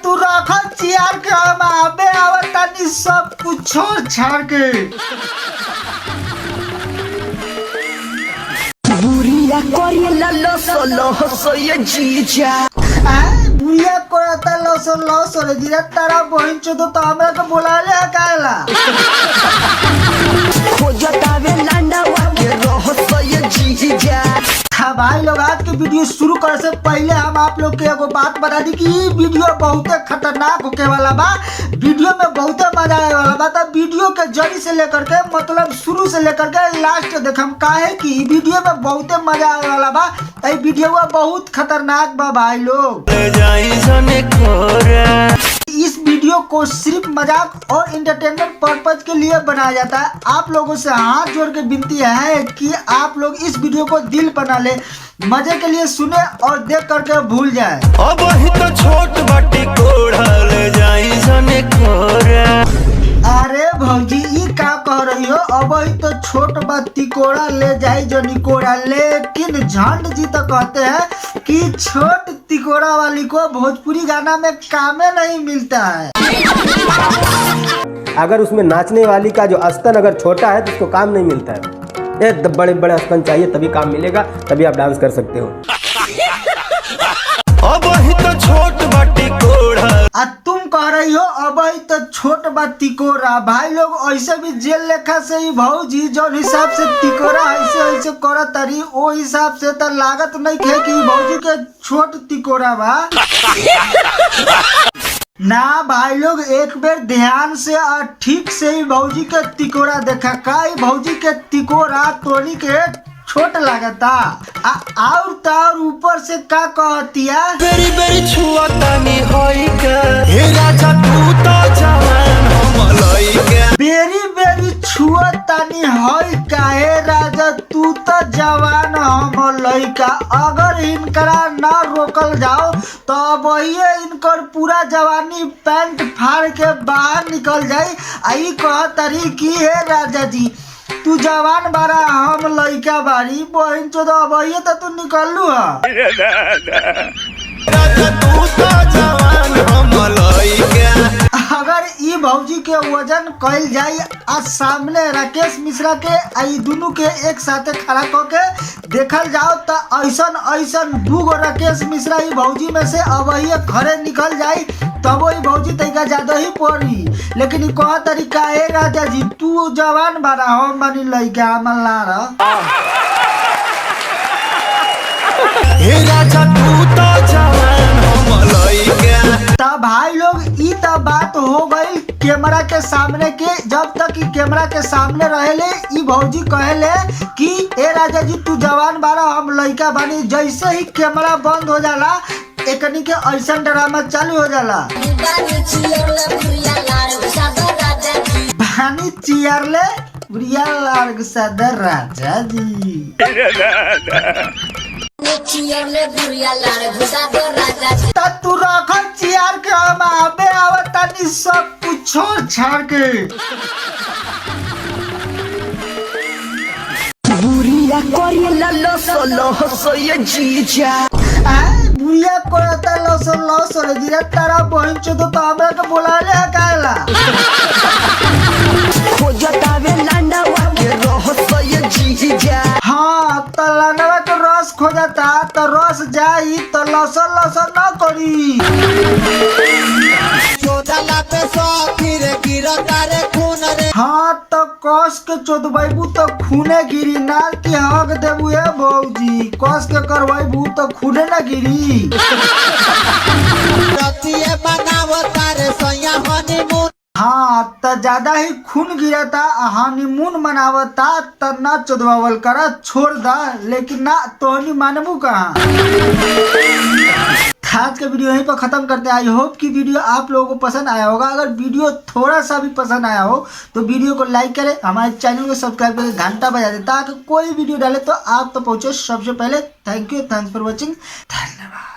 तू रख चियर के हम आबे आवतानी सब कुछ छोड़ छाड़ के। बुरिया करेला लसो लसो ये जीजा बुढ़िया करता लसो लसो रे जीजा तारा बहन चोदो तो हमरा के बुलाले काहेला खोजतावे लंडवा के रहसो ये जीजा। हाँ भाई लोग, आज के वीडियो शुरू करे से पहले हम आप लोग के एगो बात बता दी कि वीडियो बहुत खतरनाक होके वाला बा। वीडियो में बहुत मजा आने वाला बा। तब वीडियो के जड़ी से लेकर के मतलब शुरू से लेकर के लास्ट देखम काहे कि वीडियो में बहुत मजा आने वाला बा। ये वीडियो बहुत खतरनाक बा भाई लोग। इस वीडियो को सिर्फ मजाक और एंटरटेनमेंट पर्पज के लिए बनाया जाता है। आप लोगों से हाथ जोड़ के विनती है कि आप लोग इस वीडियो को दिल बना ले, मजे के लिए सुने और देख करके भूल जाए। अब ही तो छोट बाटी कोढ़ा ले जाई सने कोरा। अरे भौजी ये क्या कह रही हो? अब ही तो छोट बत्ती कोड़ा ले जाई जो निकोड़ा, लेकिन झंड जी तो कहते हैं कि छोट तिकोड़ा वाली को भोजपुरी गाना में कामे नहीं मिलता है। अगर उसमें नाचने वाली का जो अस्तर अगर छोटा है तो उसको काम नहीं मिलता है। ये बड़े बड़े अस्तर चाहिए तभी काम मिलेगा, तभी आप डांस कर सकते हो। अब ही तो छोट बाटी कोढ़ा। तुम कह रही हो अब ही तो छोट बा तिकोरा। भाई लोग ऐसे भी जेल लेखा से ही भौजी जो हिसाब से तिकोरा ऐसे ऐसे करा तरी वो हिसाब से तो लागत नहीं खे कि भौजी के छोट तिकोरा बा ना। भाई लोग एक बार ध्यान से और ठीक से ही भौजी के तिकोरा देखा का भौजी के तिकोरा तोड़ी के छोट लागता और तार ऊपर से का कहतिया बेरी बेरी छुआ तानी होई के हे राजा तू तो जवान हम लइके। बेरी बेरी छुआ तानी होई का हे राजा तू तो जवान हम लइका। अगर इनकरा ना रोकल जाओ तो वही इनकर पूरा जवानी पैंट फाड़ के बाहर निकल जाई। आई कह तरी की हे राजा जी तू जवान बारा हम लइका बारी बहन चोद अबहिए तो तू निकललू है। राजा तू तो जवान हम लइके। अगर ई भौजी के वजन कइल जाई आज सामने राकेश मिश्रा के आई दोनों के एक साथे खड़ा करके देखल जाओ तो ऐसन ऐसन दूगो राकेश मिश्रा ई भौजी में से अबहिए घरे निकल जाई तब वही भौजी तरीका ज्यादा ही पड़ी। लेकिन ई कह तरीका है राजा जी तू जवान बारा हम बनी लइका हमन ला रहा। हे राजा तू तो जवान हम लइके। तब भाई लोग ई तब बात हो गई कैमरा के सामने के। जब तक ई कैमरा के सामने रहेले ई भौजी कहेले कि ए राजा जी तू जवान बारा हम लइका बानी। जैसे ही कैमरा बंद हो जाला एकनी के ऐसा ड्रामा चालू हो जाला। भानी चियरले बुढ़िया लाड़ सदर राजा जी। तू रख चियर के हम आबे आवतानी सब कुछ छोड़ छाड़ के। बुरिया करेला लसो लसो ये जीजा बुढ़िया करता लसो लसो रे जीजा तारा बहन चोदो तो हमरा के बुलाले काहेला खोजतावे लंडवा के रहसो ये जीजा। हाँ तो लंडवा के रस खोजता तो रस जाई तो लसो लसो न करी। चोदला पे सो फिर गिरता रे खून रे। हाँ तो कस के चोदबू तो खूने गिरी ना कि हक देबू है भौजी। कस के करवाबू तो खूने ना गिरी। रतिए बनावता रे सैया हनीमून। हाँ तो ज्यादा ही खून गिरता हनीमून मनावता तो ना चोदवावल करा छोड़ दा। लेकिन ना तोहनी मानबू कहाँ। आज का वीडियो यहीं पर खत्म करते हैं। आई होप कि वीडियो आप लोगों को पसंद आया होगा। अगर वीडियो थोड़ा सा भी पसंद आया हो तो वीडियो को लाइक करें, हमारे चैनल को सब्सक्राइब करके घंटा बजा दें ताकि कोई वीडियो डाले तो आप तो पहुंचे सबसे पहले। Thank you, thanks for watching, धन्यवाद।